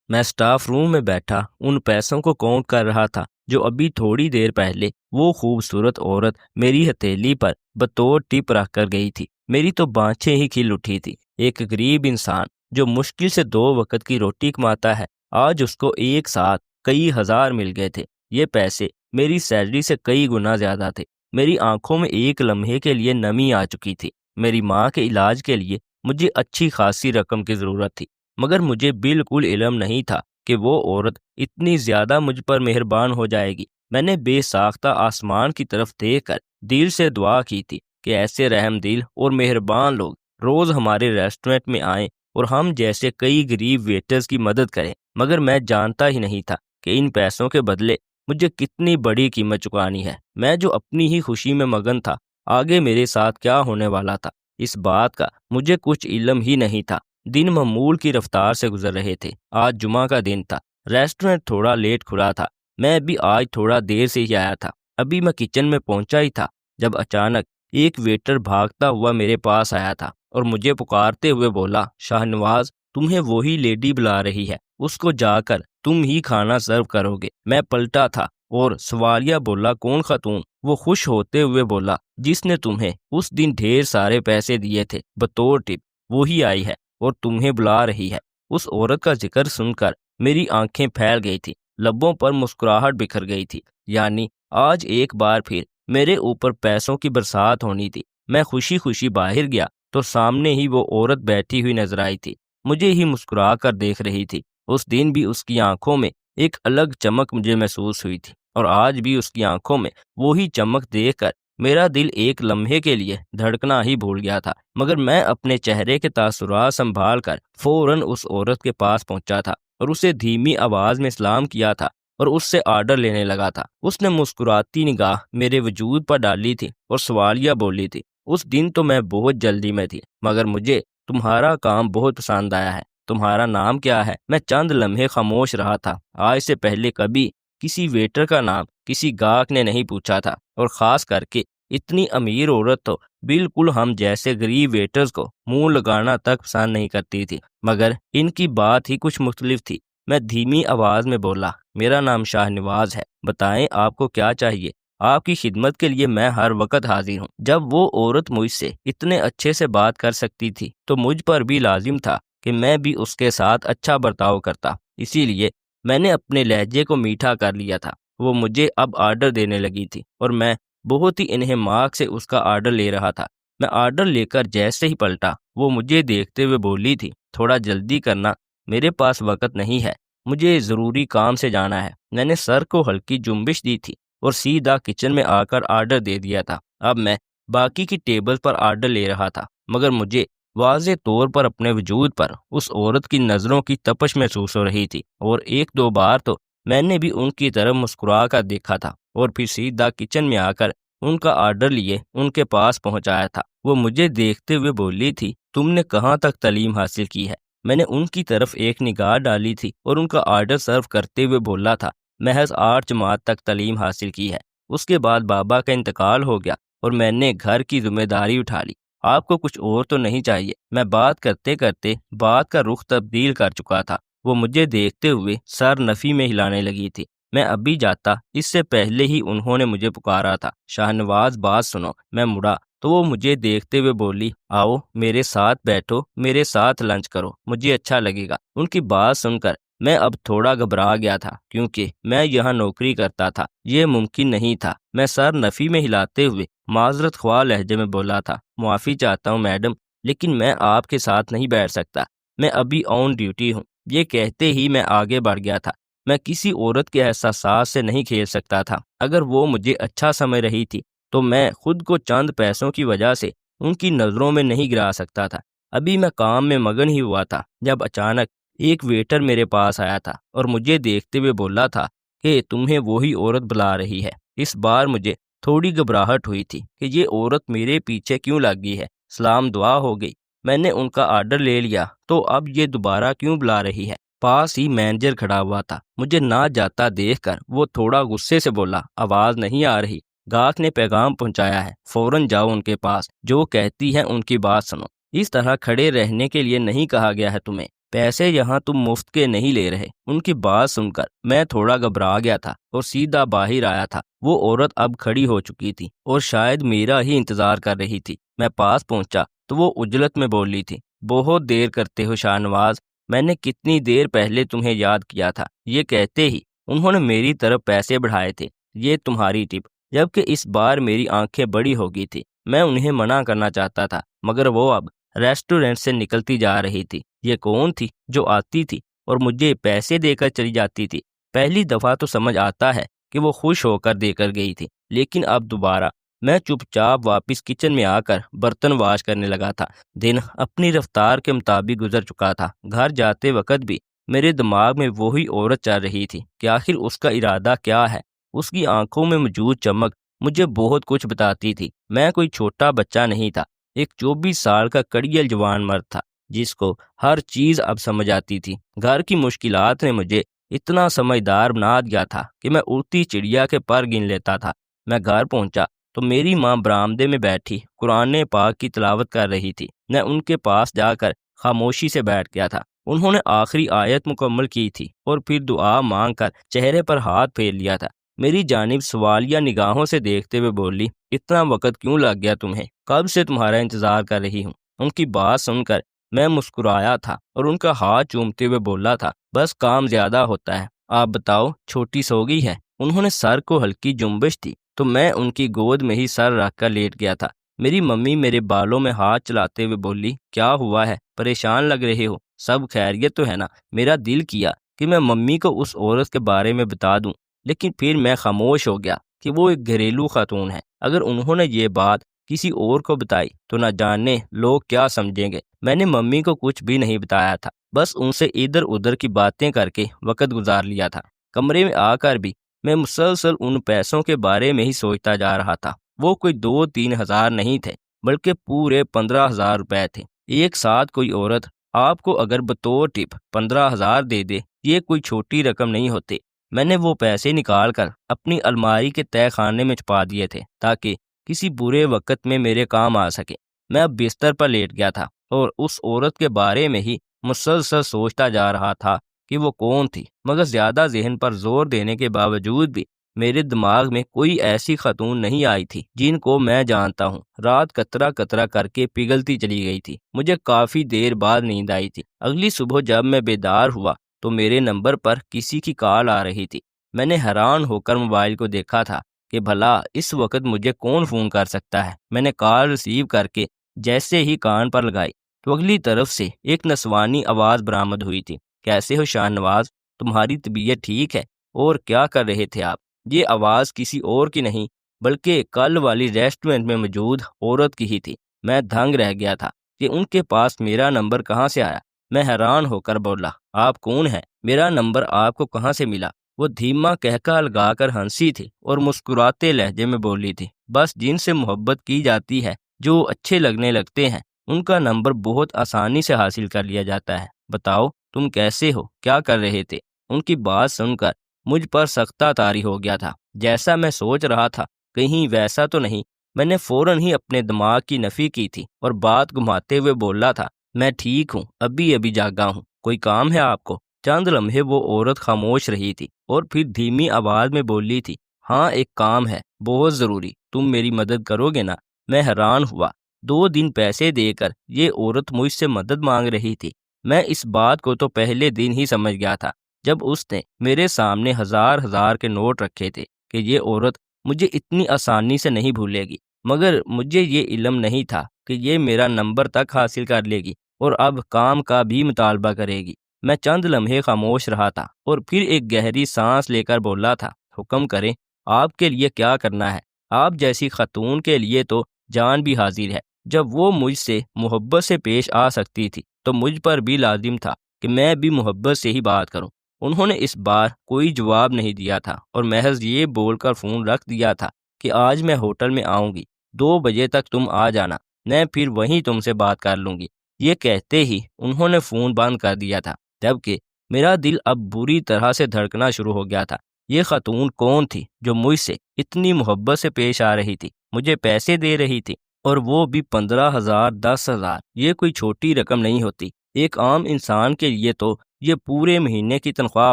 میں staff room میں بیٹھا ان پیسوں کو کاؤنٹ کر رہا تھا جو ابھی تھوڑی دیر پہلے وہ خوبصورت عورت میری ہتھیلی پر بطور ٹپ رکھ کر گئی تھی۔ میری تو بانچیں ہی کھل اٹھی تھی۔ ایک غریب انسان جو مشکل سے 2 وقت کی روٹی کماتا ہے، آج اس کو ایک ساتھ کئی ہزار مل گئے تھے۔ یہ پیسے میری سیلری سے کئی گنا زیادہ تھے۔ میری آنکھوں میں ایک لمحے کے لیے نمی آ چکی تھی۔ میری ماں کے علاج کے لیے مجھے اچھی خاصی رقم کی ضرورت تھی، مگر مجھے بالکل علم نہیں تھا کہ وہ عورت اتنی زیادہ مجھ پر مہربان ہو جائے گی۔ میں نے بے ساختہ آسمان کی طرف دیکھ کر دل سے دعا کی تھی کہ ایسے رحم دل اور مہربان لوگ روز ہمارے ریسٹورنٹ میں آئیں اور ہم جیسے کئی غریب ویٹرز کی مدد کریں۔ مگر میں جانتا ہی نہیں تھا کہ ان پیسوں کے بدلے مجھے کتنی بڑی قیمت چکانی ہے۔ میں جو اپنی ہی خوشی میں مگن تھا، آگے میرے ساتھ کیا ہونے والا تھا اس بات کا مجھے کچھ علم ہی نہیں تھا۔ دن معمول کی رفتار سے گزر رہے تھے۔ آج جمعہ کا دن تھا۔ ریسٹورنٹ تھوڑا لیٹ کھلا تھا۔ میں بھی آج تھوڑا دیر سے ہی آیا تھا۔ ابھی میں کچن میں پہنچا ہی تھا جب اچانک ایک ویٹر بھاگتا ہوا میرے پاس آیا تھا اور مجھے پکارتے ہوئے بولا، شاہ نواز، تمہیں وہی لیڈی بلا رہی ہے، اس کو جا کر تم ہی کھانا سرو کرو گے۔ میں پلٹا تھا اور سوالیہ بولا، کون خاتون؟ وہ خوش ہوتے ہوئے بولا، جس نے تمہیں اس دن ڈھیر سارے پیسے دیے تھے بطور ٹپ، وہی آئی ہے اور تمہیں بلا رہی ہے۔ اس عورت کا ذکر سن کر میری آنکھیں پھیل گئی تھی، لبوں پر مسکراہٹ بکھر گئی تھی۔ یعنی آج ایک بار پھر میرے اوپر پیسوں کی برسات ہونی تھی۔ میں خوشی خوشی باہر گیا تو سامنے ہی وہ عورت بیٹھی ہوئی نظر آئی تھی، مجھے ہی مسکرا کر دیکھ رہی تھی۔ اس دن بھی اس کی آنکھوں میں ایک الگ چمک مجھے محسوس ہوئی تھی، اور آج بھی اس کی آنکھوں میں وہی چمک دیکھ کر میرا دل ایک لمحے کے لیے دھڑکنا ہی بھول گیا تھا۔ مگر میں اپنے چہرے کے تاثرات سنبھال کر فوراً اس عورت کے پاس پہنچا تھا اور اسے دھیمی آواز میں سلام کیا تھا اور اس سے آرڈر لینے لگا تھا۔ اس نے مسکراتی نگاہ میرے وجود پر ڈالی تھی اور سوالیہ بولی تھی، اس دن تو میں بہت جلدی میں تھی، مگر مجھے تمہارا کام بہت پسند آیا ہے۔ تمہارا نام کیا ہے؟ میں چند لمحے خاموش رہا تھا۔ آج سے پہلے کبھی کسی ویٹر کا نام کسی گاہک نے نہیں پوچھا تھا، اور خاص کر کے اتنی امیر عورت تو بالکل ہم جیسے غریب ویٹرز کو منہ لگانا تک پسند نہیں کرتی تھی۔ مگر ان کی بات ہی کچھ مختلف تھی۔ میں دھیمی آواز میں بولا، میرا نام شاہ نواز ہے، بتائیں آپ کو کیا چاہیے؟ آپ کی خدمت کے لیے میں ہر وقت حاضر ہوں۔ جب وہ عورت مجھ سے اتنے اچھے سے بات کر سکتی تھی تو مجھ پر بھی لازم تھا کہ میں بھی اس کے ساتھ اچھا برتاؤ کرتا۔ اسی لیے میں نے اپنے لہجے کو میٹھا کر لیا تھا۔ وہ مجھے اب آرڈر دینے لگی تھی اور میں بہت ہی انہماک سے اس کا آرڈر لے رہا تھا۔ میں آرڈر لے کر جیسے ہی پلٹا، وہ مجھے دیکھتے ہوئے بولی تھی، تھوڑا جلدی کرنا، میرے پاس وقت نہیں ہے، مجھے ضروری کام سے جانا ہے۔ میں نے سر کو ہلکی جنبش دی تھی اور سیدھا کچن میں آ کر آرڈر دے دیا تھا۔ اب میں باقی کی ٹیبل پر آرڈر لے رہا تھا، مگر مجھے واضح طور پر اپنے وجود پر اس عورت کی نظروں کی تپش محسوس ہو رہی تھی، اور 1-2 بار تو میں نے بھی ان کی طرف مسکرا کر دیکھا تھا، اور پھر سیدھا کچن میں آ کر ان کا آرڈر لیے ان کے پاس پہنچایا تھا۔ وہ مجھے دیکھتے ہوئے بولی تھی، تم نے کہاں تک تعلیم حاصل کی ہے؟ میں نے ان کی طرف ایک نگاہ ڈالی تھی اور ان کا آرڈر سرو کرتے ہوئے بولا تھا، محض 8 جماعت تک تعلیم حاصل کی ہے، اس کے بعد بابا کا انتقال ہو گیا اور میں نے گھر کی ذمہ داری اٹھا لی۔ آپ کو کچھ اور تو نہیں چاہیے؟ میں بات کرتے کرتے بات کا رخ تبدیل کر چکا تھا۔ وہ مجھے دیکھتے ہوئے سر نفی میں ہلانے لگی تھی۔ میں ابھی جاتا، اس سے پہلے ہی انہوں نے مجھے پکارا تھا، شاہ نواز بات سنو۔ میں مڑا تو وہ مجھے دیکھتے ہوئے بولی، آؤ میرے ساتھ بیٹھو، میرے ساتھ لنچ کرو، مجھے اچھا لگے گا۔ ان کی بات سن کر میں اب تھوڑا گھبرا گیا تھا، کیونکہ میں یہاں نوکری کرتا تھا، یہ ممکن نہیں تھا۔ میں سر نفی میں ہلاتے ہوئے معذرت خواہ لہجے میں بولا تھا، معافی چاہتا ہوں میڈم، لیکن میں آپ کے ساتھ نہیں بیٹھ سکتا، میں ابھی آن ڈیوٹی ہوں۔ یہ کہتے ہی میں آگے بڑھ گیا تھا۔ میں کسی عورت کے احساسات سے نہیں کھیل سکتا تھا۔ اگر وہ مجھے اچھا سمجھ رہی تھی تو میں خود کو چند پیسوں کی وجہ سے ان کی نظروں میں نہیں گرا سکتا تھا۔ ابھی میں کام میں مگن ہی ہوا تھا جب اچانک ایک ویٹر میرے پاس آیا تھا اور مجھے دیکھتے ہوئے بولا تھا کہ تمہیں وہی عورت بلا رہی ہے۔ اس بار مجھے تھوڑی گھبراہٹ ہوئی تھی کہ یہ عورت میرے پیچھے کیوں لگ گئی ہے۔ سلام دعا ہو گئی، میں نے ان کا آرڈر لے لیا، تو اب یہ دوبارہ کیوں بلا رہی ہے؟ پاس ہی مینیجر کھڑا ہوا تھا۔ مجھے نہ جاتا دیکھ کر وہ تھوڑا غصے سے بولا، آواز نہیں آ رہی؟ گاہک نے پیغام پہنچایا ہے، فوراً جاؤ ان کے پاس، جو کہتی ہے ان کی بات سنو۔ اس طرح کھڑے رہنے کے لیے نہیں کہا گیا ہے تمہیں، پیسے یہاں تم مفت کے نہیں لے رہے۔ ان کی بات سن کر میں تھوڑا گھبرا گیا تھا اور سیدھا باہر آیا تھا۔ وہ عورت اب کھڑی ہو چکی تھی اور شاید میرا ہی انتظار کر رہی تھی۔ میں پاس پہنچا تو وہ عجلت میں بولی تھی، بہت دیر کرتے ہو شاہ نواز، میں نے کتنی دیر پہلے تمہیں یاد کیا تھا۔ یہ کہتے ہی انہوں نے میری طرف پیسے بڑھائے تھے، یہ تمہاری ٹپ۔ جبکہ اس بار میری آنکھیں بڑی ہو گئی تھی۔ میں انہیں منع کرنا چاہتا تھا مگر وہ اب ریسٹورنٹ سے نکلتی جا رہی تھی۔ یہ کون تھی جو آتی تھی اور مجھے پیسے دے کر چلی جاتی تھی؟ پہلی دفعہ تو سمجھ آتا ہے کہ وہ خوش ہو کر دے کر گئی تھی، لیکن اب دوبارہ میں چپ چاپ واپس کچن میں آ کر برتن واش کرنے لگا تھا۔ دن اپنی رفتار کے مطابق گزر چکا تھا۔ گھر جاتے وقت بھی میرے دماغ میں وہی عورت چل رہی تھی کہ آخر اس کا ارادہ کیا ہے۔ اس کی آنکھوں میں موجود چمک مجھے بہت کچھ بتاتی تھی۔ میں کوئی چھوٹا بچہ نہیں تھا، ایک 24 سال کا کڑیل جوان مرد تھا جس کو ہر چیز اب سمجھ آتی تھی۔ گھر کی مشکلات نے مجھے اتنا سمجھدار بنا دیا تھا کہ میں اڑتی چڑیا کے پر گن لیتا تھا۔ میں گھر پہنچا تو میری ماں برآمدے میں بیٹھی قرآن پاک کی تلاوت کر رہی تھی۔ میں ان کے پاس جا کر خاموشی سے بیٹھ گیا تھا۔ انہوں نے آخری آیت مکمل کی تھی اور پھر دعا مانگ کر چہرے پر ہاتھ پھیر لیا تھا۔ میری جانب سوالیہ نگاہوں سے دیکھتے ہوئے بولی، اتنا وقت کیوں لگ گیا تمہیں؟ کب سے تمہارا انتظار کر رہی ہوں۔ ان کی بات سن کر میں مسکرایا تھا اور ان کا ہاتھ چومتے ہوئے بولا تھا، بس کام زیادہ ہوتا ہے۔ آپ بتاؤ، چھوٹی سو گئی ہے؟ انہوں نے سر کو ہلکی جنبش دی تو میں ان کی گود میں ہی سر رکھ کر لیٹ گیا تھا۔ میری ممی میرے بالوں میں ہاتھ چلاتے ہوئے بولی، کیا ہوا ہے؟ پریشان لگ رہے ہو؟ سب خیریت تو ہے نا؟ میرا دل کیا کہ میں ممی کو اس عورت کے بارے میں بتا دوں، لیکن پھر میں خاموش ہو گیا کہ وہ ایک گھریلو خاتون ہے۔ اگر انہوں نے یہ بات کسی اور کو بتائی تو نہ جانے لوگ کیا سمجھیں گے۔ میں نے ممی کو کچھ بھی نہیں بتایا تھا، بس ان سے ادھر ادھر کی باتیں کر کے وقت گزار لیا تھا۔ کمرے میں آ کر بھی میں مسلسل ان پیسوں کے بارے میں ہی سوچتا جا رہا تھا۔ وہ کوئی 2-3 ہزار نہیں تھے بلکہ پورے 15,000 روپے تھے۔ ایک ساتھ کوئی عورت آپ کو اگر بطور ٹپ 15,000 دے دے، یہ کوئی چھوٹی رقم نہیں ہوتی۔ میں نے وہ پیسے نکال کر اپنی الماری کے تہہ خانے میں چھپا دیے تھے تاکہ کسی برے وقت میں میرے کام آ سکے۔ میں اب بستر پر لیٹ گیا تھا اور اس عورت کے بارے میں ہی مسلسل سوچتا جا رہا تھا کہ وہ کون تھی، مگر زیادہ ذہن پر زور دینے کے باوجود بھی میرے دماغ میں کوئی ایسی خاتون نہیں آئی تھی جن کو میں جانتا ہوں۔ رات قطرہ قطرہ کر کے پگھلتی چلی گئی تھی۔ مجھے کافی دیر بعد نیند آئی تھی۔ اگلی صبح جب میں بیدار ہوا تو میرے نمبر پر کسی کی کال آ رہی تھی۔ میں نے حیران ہو کر موبائل کو دیکھا تھا کہ بھلا اس وقت مجھے کون فون کر سکتا ہے۔ میں نے کال ریسیو کر کے جیسے ہی کان پر لگائی تو اگلی طرف سے ایک نسوانی آواز برآمد ہوئی تھی، کیسے ہو شاہ نواز؟ تمہاری طبیعت ٹھیک ہے؟ اور کیا کر رہے تھے آپ؟ یہ آواز کسی اور کی نہیں بلکہ کل والی ریسٹورنٹ میں موجود عورت کی ہی تھی۔ میں دھنگ رہ گیا تھا کہ ان کے پاس میرا نمبر کہاں سے آیا۔ میں حیران ہو کر بولا، آپ کون ہیں؟ میرا نمبر آپ کو کہاں سے ملا؟ وہ دھیما کہکا لگا کر ہنسی تھی اور مسکراتے لہجے میں بولی تھی، بس جن سے محبت کی جاتی ہے، جو اچھے لگنے لگتے ہیں، ان کا نمبر بہت آسانی سے حاصل کر لیا جاتا ہے۔ بتاؤ تم کیسے ہو، کیا کر رہے تھے؟ ان کی بات سن کر مجھ پر سختہ طاری ہو گیا تھا۔ جیسا میں سوچ رہا تھا کہیں ویسا تو نہیں۔ میں نے فوراً ہی اپنے دماغ کی نفی کی تھی اور بات گھماتے ہوئے بولا تھا، میں ٹھیک ہوں، ابھی جاگا ہوں۔ کوئی کام ہے آپ کو؟ چند لمحے وہ عورت خاموش رہی تھی اور پھر دھیمی آواز میں بولی تھی، ہاں ایک کام ہے، بہت ضروری، تم میری مدد کرو گے نا؟ میں حیران ہوا۔ 2 دن پیسے دے کر یہ عورت مجھ سے مدد مانگ رہی تھی۔ میں اس بات کو تو پہلے دن ہی سمجھ گیا تھا جب اس نے میرے سامنے ہزار کے نوٹ رکھے تھے کہ یہ عورت مجھے اتنی آسانی سے نہیں بھولے گی، مگر مجھے یہ علم نہیں تھا کہ یہ میرا نمبر تک حاصل کر لے گی اور اب کام کا بھی مطالبہ کرے گی۔ میں چند لمحے خاموش رہا تھا اور پھر ایک گہری سانس لے کر بولا تھا، حکم کریں، آپ کے لیے کیا کرنا ہے؟ آپ جیسی خاتون کے لیے تو جان بھی حاضر ہے۔ جب وہ مجھ سے محبت سے پیش آ سکتی تھی تو مجھ پر بھی لازم تھا کہ میں بھی محبت سے ہی بات کروں۔ انہوں نے اس بار کوئی جواب نہیں دیا تھا اور محض یہ بول کر فون رکھ دیا تھا کہ آج میں ہوٹل میں آؤں گی، 2 بجے تک تم آ جانا، میں پھر وہیں تم سے بات کر لوں گی۔ یہ کہتے ہی انہوں نے فون بند کر دیا تھا، جبکہ میرا دل اب بری طرح سے دھڑکنا شروع ہو گیا تھا۔ یہ خاتون کون تھی جو مجھ سے اتنی محبت سے پیش آ رہی تھی، مجھے پیسے دے رہی تھی، اور وہ بھی 15,000 10,000؟ یہ کوئی چھوٹی رقم نہیں ہوتی۔ ایک عام انسان کے لیے تو یہ پورے مہینے کی تنخواہ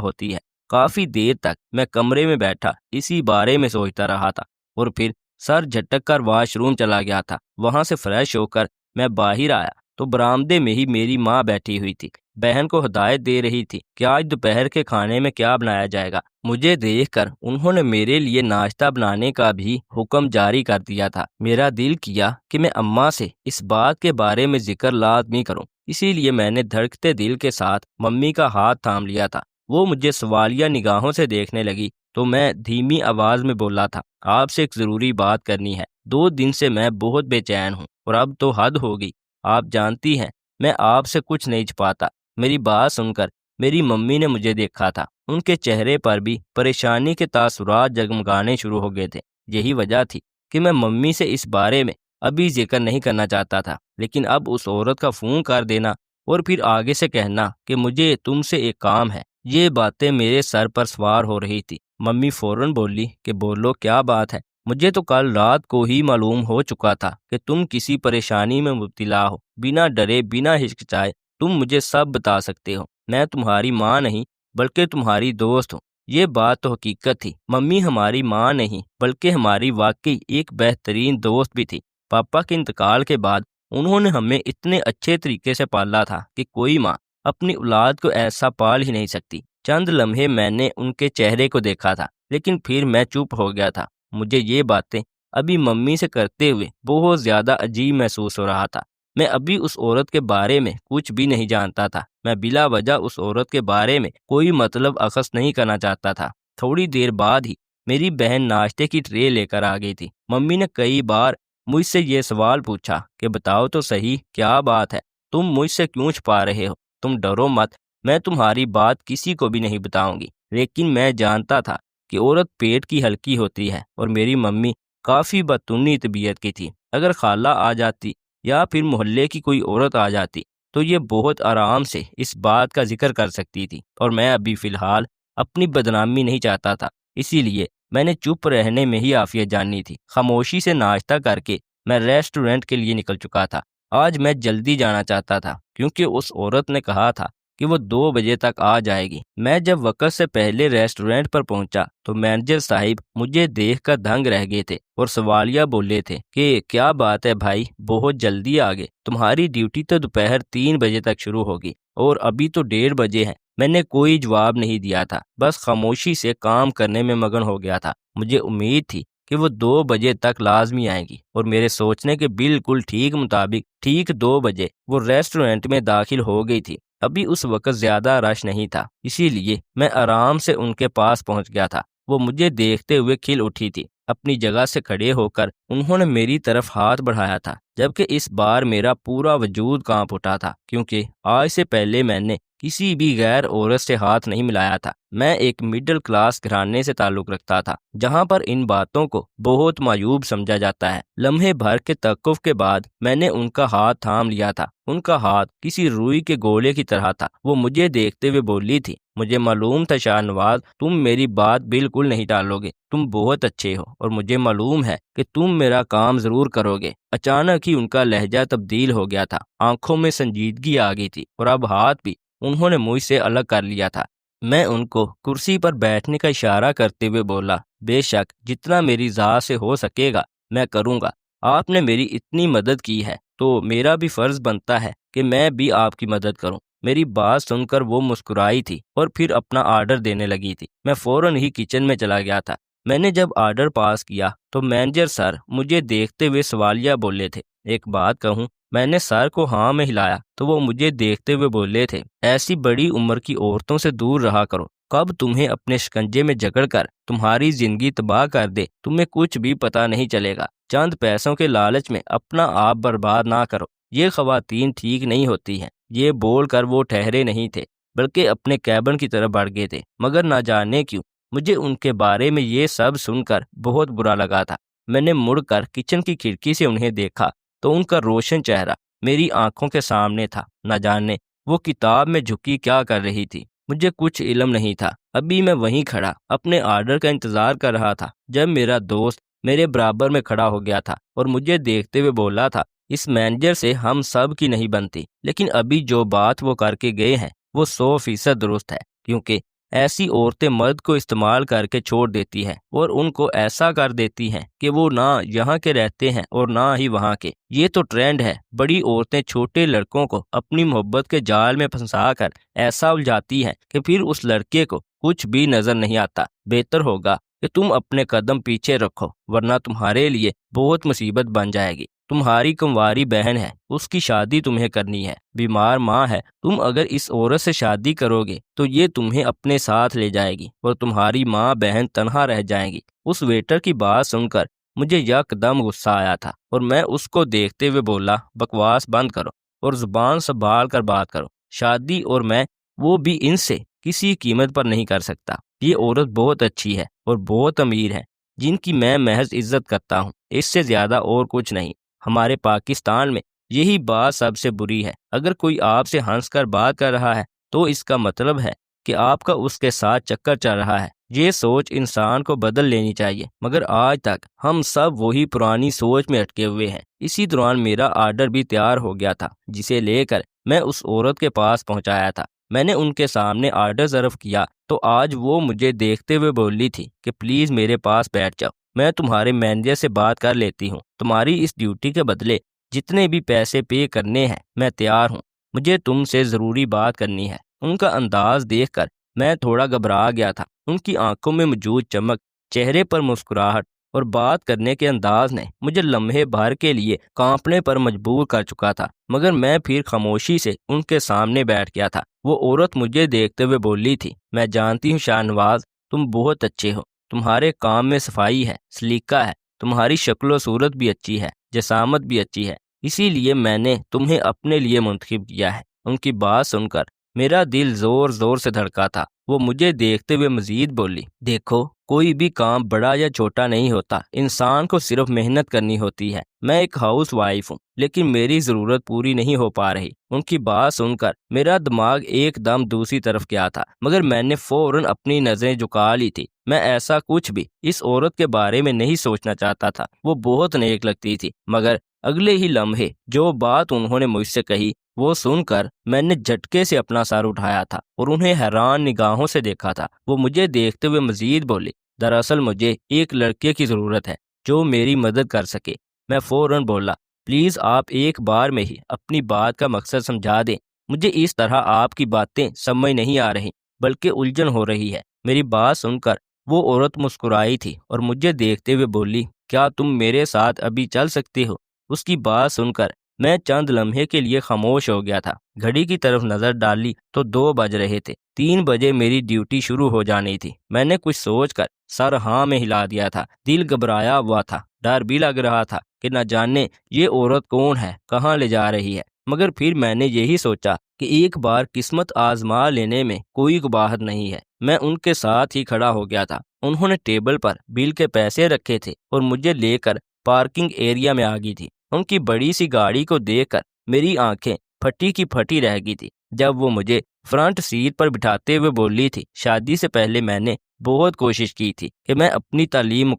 ہوتی ہے۔ کافی دیر تک میں کمرے میں بیٹھا اسی بارے میں سوچتا رہا تھا، اور پھر سر جھٹک کر واش روم چلا گیا تھا۔ وہاں سے فریش ہو کر میں باہر آیا تو برآمدے میں ہی میری ماں بیٹھی ہوئی تھی، بہن کو ہدایت دے رہی تھی کہ آج دوپہر کے کھانے میں کیا بنایا جائے گا۔ مجھے دیکھ کر انہوں نے میرے لیے ناشتہ بنانے کا بھی حکم جاری کر دیا تھا۔ میرا دل کیا کہ میں اماں سے اس بات کے بارے میں ذکر لازمی کروں، اسی لیے میں نے دھڑکتے دل کے ساتھ ممی کا ہاتھ تھام لیا تھا۔ وہ مجھے سوالیہ نگاہوں سے دیکھنے لگی تو میں دھیمی آواز میں بولا تھا، آپ سے ایک ضروری بات کرنی ہے۔ 2 دن سے میں بہت بے چین ہوں، اور اب تو حد ہو گئی۔ آپ جانتی ہیں میں آپ سے کچھ نہیں چھپاتا۔ میری بات سن کر میری ممی نے مجھے دیکھا تھا، ان کے چہرے پر بھی پریشانی کے تاثرات جگمگانے شروع ہو گئے تھے۔ یہی وجہ تھی کہ میں ممی سے اس بارے میں ابھی ذکر نہیں کرنا چاہتا تھا، لیکن اب اس عورت کا فون کر دینا اور پھر آگے سے کہنا کہ مجھے تم سے ایک کام ہے، یہ باتیں میرے سر پر سوار ہو رہی تھی۔ ممی فوراً بولی کہ بولو کیا بات ہے؟ مجھے تو کل رات کو ہی معلوم ہو چکا تھا کہ تم کسی پریشانی میں مبتلا ہو۔ بنا ڈرے، بنا ہچکچائے تم مجھے سب بتا سکتے ہو۔ میں تمہاری ماں نہیں بلکہ تمہاری دوست ہوں۔ یہ بات تو حقیقت تھی، ممی ہماری ماں نہیں بلکہ ہماری واقعی ایک بہترین دوست بھی تھی۔ پاپا کے انتقال کے بعد انہوں نے ہمیں اتنے اچھے طریقے سے پالا تھا کہ کوئی ماں اپنی اولاد کو ایسا پال ہی نہیں سکتی۔ چند لمحے میں نے ان کے چہرے کو دیکھا تھا، لیکن پھر میں چپ ہو گیا تھا۔ مجھے یہ باتیں ابھی ممی سے کرتے ہوئے بہت زیادہ عجیب محسوس ہو رہا تھا۔ میں ابھی اس عورت کے بارے میں کچھ بھی نہیں جانتا تھا۔ میں بلا وجہ اس عورت کے بارے میں کوئی مطلب اخذ نہیں کرنا چاہتا تھا۔ تھوڑی دیر بعد ہی میری بہن ناشتے کی ٹرے لے کر آ گئی تھی۔ ممی نے کئی بار مجھ سے یہ سوال پوچھا کہ بتاؤ تو صحیح کیا بات ہے، تم مجھ سے کیوں چھپا رہے ہو؟ تم ڈرو مت، میں تمہاری بات کسی کو بھی نہیں بتاؤں گی۔ لیکن میں جانتا تھا کہ عورت پیٹ کی ہلکی ہوتی ہے، اور میری ممی کافی بدتنی طبیعت کی تھی۔ اگر خالہ آ جاتی یا پھر محلے کی کوئی عورت آ جاتی تو یہ بہت آرام سے اس بات کا ذکر کر سکتی تھی، اور میں ابھی فی الحال اپنی بدنامی نہیں چاہتا تھا، اسی لیے میں نے چپ رہنے میں ہی عافیت جاننی تھی۔ خاموشی سے ناشتہ کر کے میں ریسٹورنٹ کے لیے نکل چکا تھا۔ آج میں جلدی جانا چاہتا تھا کیونکہ اس عورت نے کہا تھا کہ وہ 2 بجے تک آ جائے گی۔ میں جب وقت سے پہلے ریسٹورنٹ پر پہنچا تو مینیجر صاحب مجھے دیکھ کر دنگ رہ گئے تھے اور سوالیہ بولے تھے کہ کیا بات ہے بھائی، بہت جلدی آ گئے، تمہاری ڈیوٹی تو دوپہر 3 بجے تک شروع ہوگی اور ابھی تو 1:30 بجے ہیں۔ میں نے کوئی جواب نہیں دیا تھا، بس خاموشی سے کام کرنے میں مگن ہو گیا تھا۔ مجھے امید تھی کہ وہ 2 بجے تک لازمی آئیں گی، اور میرے سوچنے کے بالکل ٹھیک مطابق ٹھیک 2 بجے وہ ریسٹورنٹ میں داخل ہو گئی تھی۔ ابھی اس وقت زیادہ رش نہیں تھا، اسی لیے میں آرام سے ان کے پاس پہنچ گیا تھا۔ وہ مجھے دیکھتے ہوئے کھل اٹھی تھی۔ اپنی جگہ سے کھڑے ہو کر انہوں نے میری طرف ہاتھ بڑھایا تھا، جبکہ اس بار میرا پورا وجود کانپ اٹھا تھا، کیونکہ آج سے پہلے میں نے کسی بھی غیر عورت سے ہاتھ نہیں ملایا تھا۔ میں ایک مڈل کلاس گھرانے سے تعلق رکھتا تھا، جہاں پر ان باتوں کو بہت معیوب سمجھا جاتا ہے۔ لمحے بھر کے توقف کے بعد میں نے ان کا ہاتھ تھام لیا تھا۔ ان کا ہاتھ کسی روئی کے گولے کی طرح تھا۔ وہ مجھے دیکھتے ہوئے بولی تھی، مجھے معلوم تھا شاہ نواز، تم میری بات بالکل نہیں ٹالو گے، تم بہت اچھے ہو، اور مجھے معلوم ہے کہ تم میرا کام ضرور کرو گے۔ اچانک ہی ان کا لہجہ تبدیل ہو گیا تھا، آنکھوں میں سنجیدگی آ گئی تھی، اور اب ہاتھ بھی انہوں نے مجھ سے الگ کر لیا تھا۔ میں ان کو کرسی پر بیٹھنے کا اشارہ کرتے ہوئے بولا، بے شک جتنا میری ذات سے ہو سکے گا میں کروں گا۔ آپ نے میری اتنی مدد کی ہے تو میرا بھی فرض بنتا ہے کہ میں بھی آپ کی مدد کروں۔ میری بات سن کر وہ مسکرائی تھی اور پھر اپنا آرڈر دینے لگی تھی۔ میں فوراً ہی کچن میں چلا گیا تھا۔ میں نے جب آرڈر پاس کیا تو مینیجر سر مجھے دیکھتے ہوئے سوالیہ بولے تھے، ایک بات کہوں؟ میں نے سر کو ہاں میں ہلایا تو وہ مجھے دیکھتے ہوئے بولے تھے، ایسی بڑی عمر کی عورتوں سے دور رہا کرو، کب تمہیں اپنے شکنجے میں جکڑ کر تمہاری زندگی تباہ کر دے تمہیں کچھ بھی پتہ نہیں چلے گا۔ چند پیسوں کے لالچ میں اپنا آپ برباد نہ کرو، یہ خواتین ٹھیک نہیں ہوتی ہیں۔ یہ بول کر وہ ٹھہرے نہیں تھے بلکہ اپنے کیبن کی طرف بڑھ گئے تھے، مگر نہ جانے کیوں مجھے ان کے بارے میں یہ سب سن کر بہت برا لگا تھا۔ میں نے مڑ کر کچن کی کھڑکی سے انہیں دیکھا تو ان کا روشن چہرہ میری آنکھوں کے سامنے تھا۔ نہ جانے وہ کتاب میں جھکی کیا کر رہی تھی، مجھے کچھ علم نہیں تھا۔ ابھی میں وہیں کھڑا اپنے آرڈر کا انتظار کر رہا تھا جب میرا دوست میرے برابر میں کھڑا ہو گیا تھا اور مجھے دیکھتے ہوئے بولا تھا، اس مینیجر سے ہم سب کی نہیں بنتی، لیکن ابھی جو بات وہ کر کے گئے ہیں وہ 100% درست ہے، کیونکہ ایسی عورتیں مرد کو استعمال کر کے چھوڑ دیتی ہیں اور ان کو ایسا کر دیتی ہیں کہ وہ نہ یہاں کے رہتے ہیں اور نہ ہی وہاں کے۔ یہ تو ٹرینڈ ہے، بڑی عورتیں چھوٹے لڑکوں کو اپنی محبت کے جال میں پھنسا کر ایسا الجھاتی ہیں کہ پھر اس لڑکے کو کچھ بھی نظر نہیں آتا۔ بہتر ہوگا کہ تم اپنے قدم پیچھے رکھو، ورنہ تمہارے لیے بہت مصیبت بن جائے گی۔ تمہاری کنواری بہن ہے، اس کی شادی تمہیں کرنی ہے، بیمار ماں ہے، تم اگر اس عورت سے شادی کرو گے تو یہ تمہیں اپنے ساتھ لے جائے گی اور تمہاری ماں بہن تنہا رہ جائیں گی۔ اس ویٹر کی بات سن کر مجھے یکدم غصہ آیا تھا اور میں اس کو دیکھتے ہوئے بولا، بکواس بند کرو اور زبان سنبھال کر بات کرو۔ شادی اور میں وہ بھی ان سے کسی قیمت پر نہیں کر سکتا۔ یہ عورت بہت اچھی ہے اور بہت امیر ہے، جن کی میں محض عزت کرتا ہوں، اس سے زیادہ اور کچھ نہیں۔ ہمارے پاکستان میں یہی بات سب سے بری ہے، اگر کوئی آپ سے ہنس کر بات کر رہا ہے تو اس کا مطلب ہے کہ آپ کا اس کے ساتھ چکر چل رہا ہے۔ یہ سوچ انسان کو بدل لینی چاہیے، مگر آج تک ہم سب وہی پرانی سوچ میں اٹکے ہوئے ہیں۔ اسی دوران میرا آرڈر بھی تیار ہو گیا تھا، جسے لے کر میں اس عورت کے پاس پہنچایا تھا۔ میں نے ان کے سامنے آرڈر سرو کیا تو آج وہ مجھے دیکھتے ہوئے بولی تھی کہ پلیز میرے پاس بیٹھ جاؤ، میں تمہارے مینیجر سے بات کر لیتی ہوں۔ تمہاری اس ڈیوٹی کے بدلے جتنے بھی پیسے پے کرنے ہیں میں تیار ہوں، مجھے تم سے ضروری بات کرنی ہے۔ ان کا انداز دیکھ کر میں تھوڑا گھبرا گیا تھا۔ ان کی آنکھوں میں موجود چمک، چہرے پر مسکراہٹ اور بات کرنے کے انداز نے مجھے لمحے بھر کے لیے کانپنے پر مجبور کر چکا تھا، مگر میں پھر خاموشی سے ان کے سامنے بیٹھ گیا تھا۔ وہ عورت مجھے دیکھتے ہوئے بولی تھی، میں جانتی ہوں شاہ نواز، تم بہت اچھے ہو، تمہارے کام میں صفائی ہے، سلیقہ ہے، تمہاری شکل و صورت بھی اچھی ہے، جسامت بھی اچھی ہے، اسی لیے میں نے تمہیں اپنے لیے منتخب کیا ہے۔ ان کی بات سن کر میرا دل زور زور سے دھڑکا تھا۔ وہ مجھے دیکھتے ہوئے مزید بولی، دیکھو کوئی بھی کام بڑا یا چھوٹا نہیں ہوتا، انسان کو صرف محنت کرنی ہوتی ہے۔ میں ایک ہاؤس وائف ہوں، لیکن میری ضرورت پوری نہیں ہو پا رہی۔ ان کی بات سن کر میرا دماغ ایک دم دوسری طرف گیا تھا، مگر میں نے فوراً اپنی نظریں جھکا لی تھی۔ میں ایسا کچھ بھی اس عورت کے بارے میں نہیں سوچنا چاہتا تھا۔ وہ بہت نیک لگتی تھی، مگر اگلے ہی لمحے جو بات انہوں نے مجھ سے کہی وہ سن کر میں نے جھٹکے سے اپنا سر اٹھایا تھا اور انہیں حیران نگاہوں سے دیکھا تھا۔ وہ مجھے دیکھتے ہوئے مزید بولی، دراصل مجھے ایک لڑکے کی ضرورت ہے جو میری مدد کر سکے۔ میں فوراً بولا، پلیز آپ ایک بار میں ہی اپنی بات کا مقصد سمجھا دیں، مجھے اس طرح آپ کی باتیں سمجھ نہیں آ رہی بلکہ الجھن ہو رہی ہے۔ میری بات سن کر وہ عورت مسکرائی تھی اور مجھے دیکھتے ہوئے بولی، کیا تم میرے ساتھ ابھی چل سکتے ہو؟ اس کی بات سن کر میں چند لمحے کے لیے خاموش ہو گیا تھا۔ گھڑی کی طرف نظر ڈالی تو 2 بج رہے تھے، 3 بجے میری ڈیوٹی شروع ہو جانی تھی۔ میں نے کچھ سوچ کر سر ہاں میں ہلا دیا تھا۔ دل گھبرایا ہوا تھا، ڈر بھی لگ رہا تھا کہ نہ جانے یہ عورت کون ہے، کہاں لے جا رہی ہے، مگر پھر میں نے یہی سوچا کہ ایک بار قسمت آزما لینے میں کوئی قباحت نہیں ہے۔ میں ان کے ساتھ ہی کھڑا ہو گیا تھا۔ انہوں نے ٹیبل پر بل کے پیسے رکھے تھے اور مجھے لے کر پارکنگ ایریا میں آ گئی تھی۔ ان کی بڑی سی گاڑی کو دیکھ کر میری آنکھیں پھٹی کی پھٹی رہ گئی تھی۔ جب وہ مجھے فرنٹ سیٹ پر بٹھاتے ہوئے بولی تھی، شادی سے پہلے میں نے بہت کوشش کی تھی کہ میں اپنی تعلیم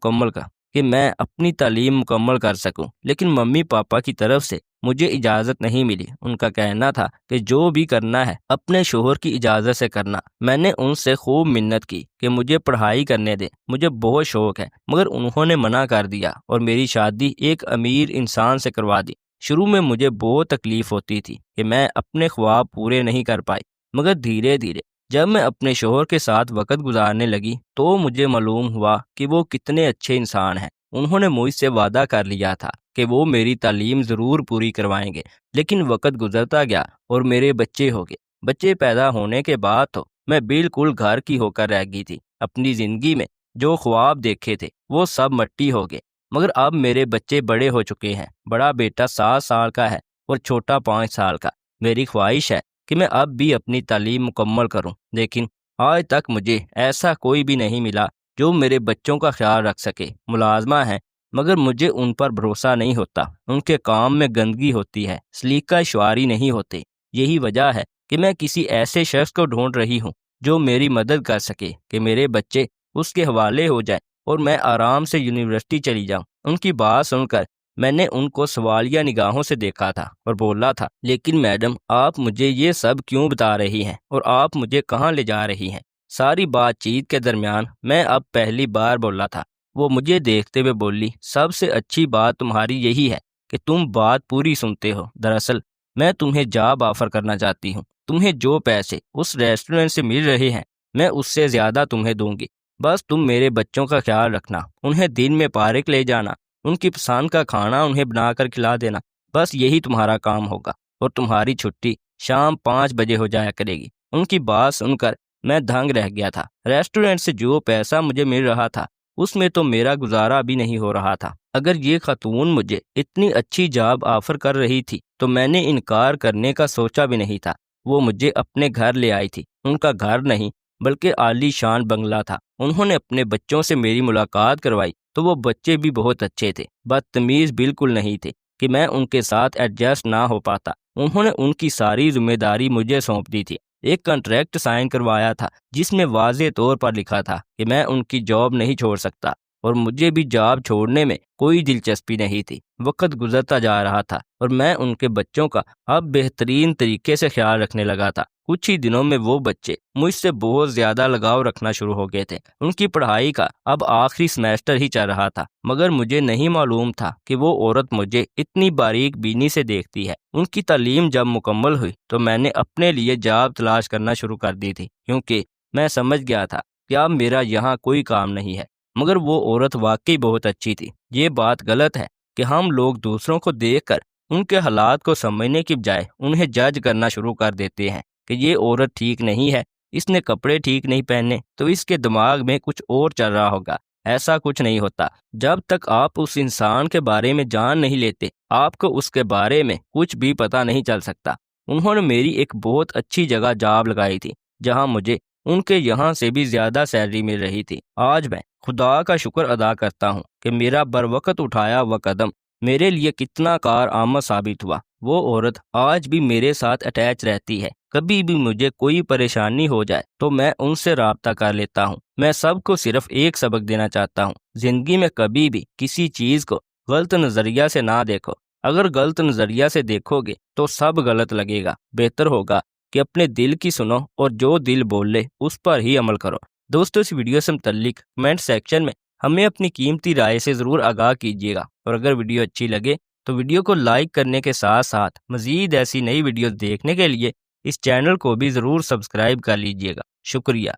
مکمل کر سکوں، لیکن ممی پاپا کی طرف سے مجھے اجازت نہیں ملی۔ ان کا کہنا تھا کہ جو بھی کرنا ہے اپنے شوہر کی اجازت سے کرنا۔ میں نے ان سے خوب منت کی کہ مجھے پڑھائی کرنے دیں، مجھے بہت شوق ہے، مگر انہوں نے منع کر دیا اور میری شادی ایک امیر انسان سے کروا دی۔ شروع میں مجھے بہت تکلیف ہوتی تھی کہ میں اپنے خواب پورے نہیں کر پائی، مگر دھیرے دھیرے جب میں اپنے شوہر کے ساتھ وقت گزارنے لگی تو مجھے معلوم ہوا کہ وہ کتنے اچھے انسان ہیں۔ انہوں نے مجھ سے وعدہ کر لیا تھا کہ وہ میری تعلیم ضرور پوری کروائیں گے، لیکن وقت گزرتا گیا اور میرے بچے ہو گئے۔ بچے پیدا ہونے کے بعد تو میں بالکل گھر کی ہو کر رہ گئی تھی۔ اپنی زندگی میں جو خواب دیکھے تھے وہ سب مٹی ہو گئے، مگر اب میرے بچے بڑے ہو چکے ہیں۔ بڑا بیٹا 7 سال کا ہے اور چھوٹا 5 سال کا۔ میری خواہش ہے کہ میں اب بھی اپنی تعلیم مکمل کروں، لیکن آج تک مجھے ایسا کوئی بھی نہیں ملا جو میرے بچوں کا خیال رکھ سکے۔ ملازمہ ہیں، مگر مجھے ان پر بھروسہ نہیں ہوتا۔ ان کے کام میں گندگی ہوتی ہے، سلیقہ شعاری نہیں ہوتے۔ یہی وجہ ہے کہ میں کسی ایسے شخص کو ڈھونڈ رہی ہوں جو میری مدد کر سکے کہ میرے بچے اس کے حوالے ہو جائیں اور میں آرام سے یونیورسٹی چلی جاؤں۔ ان کی بات سن کر میں نے ان کو سوالیہ نگاہوں سے دیکھا تھا اور بولا تھا، لیکن میڈم آپ مجھے یہ سب کیوں بتا رہی ہیں اور آپ مجھے کہاں لے جا رہی ہیں؟ ساری بات چیت کے درمیان میں اب پہلی بار بولا تھا۔ وہ مجھے دیکھتے ہوئے بولی، سب سے اچھی بات تمہاری یہی ہے کہ تم بات پوری سنتے ہو۔ دراصل میں تمہیں جاب آفر کرنا چاہتی ہوں۔ تمہیں جو پیسے اس ریسٹورنٹ سے مل رہے ہیں میں اس سے زیادہ تمہیں دوں گی۔ بس تم میرے بچوں کا خیال رکھنا، انہیں دن میں پارک لے جانا، ان کی پسند کا کھانا انہیں بنا کر کھلا دینا، بس یہی تمہارا کام ہوگا، اور تمہاری چھٹی شام 5 بجے ہو جایا کرے گی۔ ان کی بات سن کر میں دھنگ رہ گیا تھا۔ ریسٹورنٹ سے جو پیسہ مجھے مل رہا تھا اس میں تو میرا گزارا بھی نہیں ہو رہا تھا۔ اگر یہ خاتون مجھے اتنی اچھی جاب آفر کر رہی تھی تو میں نے انکار کرنے کا سوچا بھی نہیں تھا۔ وہ مجھے اپنے گھر لے آئی تھی، ان کا گھر نہیں بلکہ عالی شان بنگلہ تھا۔ انہوں نے اپنے بچوں سے میری ملاقات کروائی تو وہ بچے بھی بہت اچھے تھے، بدتمیز بالکل نہیں تھے کہ میں ان کے ساتھ ایڈجسٹ نہ ہو پاتا۔ انہوں نے ان کی ساری ذمہ داری مجھے سونپ دی تھی۔ ایک کنٹریکٹ سائن کروایا تھا جس میں واضح طور پر لکھا تھا کہ میں ان کی جاب نہیں چھوڑ سکتا، اور مجھے بھی جاب چھوڑنے میں کوئی دلچسپی نہیں تھی۔ وقت گزرتا جا رہا تھا اور میں ان کے بچوں کا اب بہترین طریقے سے خیال رکھنے لگا تھا۔ کچھ ہی دنوں میں وہ بچے مجھ سے بہت زیادہ لگاؤ رکھنا شروع ہو گئے تھے۔ ان کی پڑھائی کا اب آخری سمیسٹر ہی چل رہا تھا، مگر مجھے نہیں معلوم تھا کہ وہ عورت مجھے اتنی باریک بینی سے دیکھتی ہے۔ ان کی تعلیم جب مکمل ہوئی تو میں نے اپنے لیے جاب تلاش کرنا شروع کر دی تھی، کیونکہ میں سمجھ گیا تھا کہ اب میرا یہاں کوئی کام نہیں ہے۔ مگر وہ عورت واقعی بہت اچھی تھی۔ یہ بات غلط ہے کہ ہم لوگ دوسروں کو دیکھ کر ان کے حالات کو سمجھنے کی بجائے انہیں جج کرنا شروع کر دیتے ہیں کہ یہ عورت ٹھیک نہیں ہے، اس نے کپڑے ٹھیک نہیں پہنے تو اس کے دماغ میں کچھ اور چل رہا ہوگا۔ ایسا کچھ نہیں ہوتا۔ جب تک آپ اس انسان کے بارے میں جان نہیں لیتے آپ کو اس کے بارے میں کچھ بھی پتہ نہیں چل سکتا۔ انہوں نے میری ایک بہت اچھی جگہ جاب لگائی تھی جہاں مجھے ان کے یہاں سے بھی زیادہ سیلری مل رہی تھی۔ آج میں خدا کا شکر ادا کرتا ہوں کہ میرا بروقت اٹھایا ہوا قدم میرے لیے کتنا کارآمد ثابت ہوا۔ وہ عورت آج بھی میرے ساتھ اٹیچ رہتی ہے۔ کبھی بھی مجھے کوئی پریشانی ہو جائے تو میں ان سے رابطہ کر لیتا ہوں۔ میں سب کو صرف ایک سبق دینا چاہتا ہوں، زندگی میں کبھی بھی کسی چیز کو غلط نظریہ سے نہ دیکھو۔ اگر غلط نظریہ سے دیکھو گے تو سب غلط لگے گا۔ بہتر ہوگا کہ اپنے دل کی سنو اور جو دل بولے اس پر ہی عمل کرو۔ دوستو، اس ویڈیو سے متعلق کمنٹ سیکشن میں ہمیں اپنی قیمتی رائے سے ضرور آگاہ کیجیے گا، اور اگر ویڈیو اچھی لگے تو ویڈیو کو لائک کرنے کے ساتھ ساتھ مزید ایسی نئی ویڈیوز دیکھنے کے لیے اس چینل کو بھی ضرور سبسکرائب کر لیجیے گا۔ شکریہ۔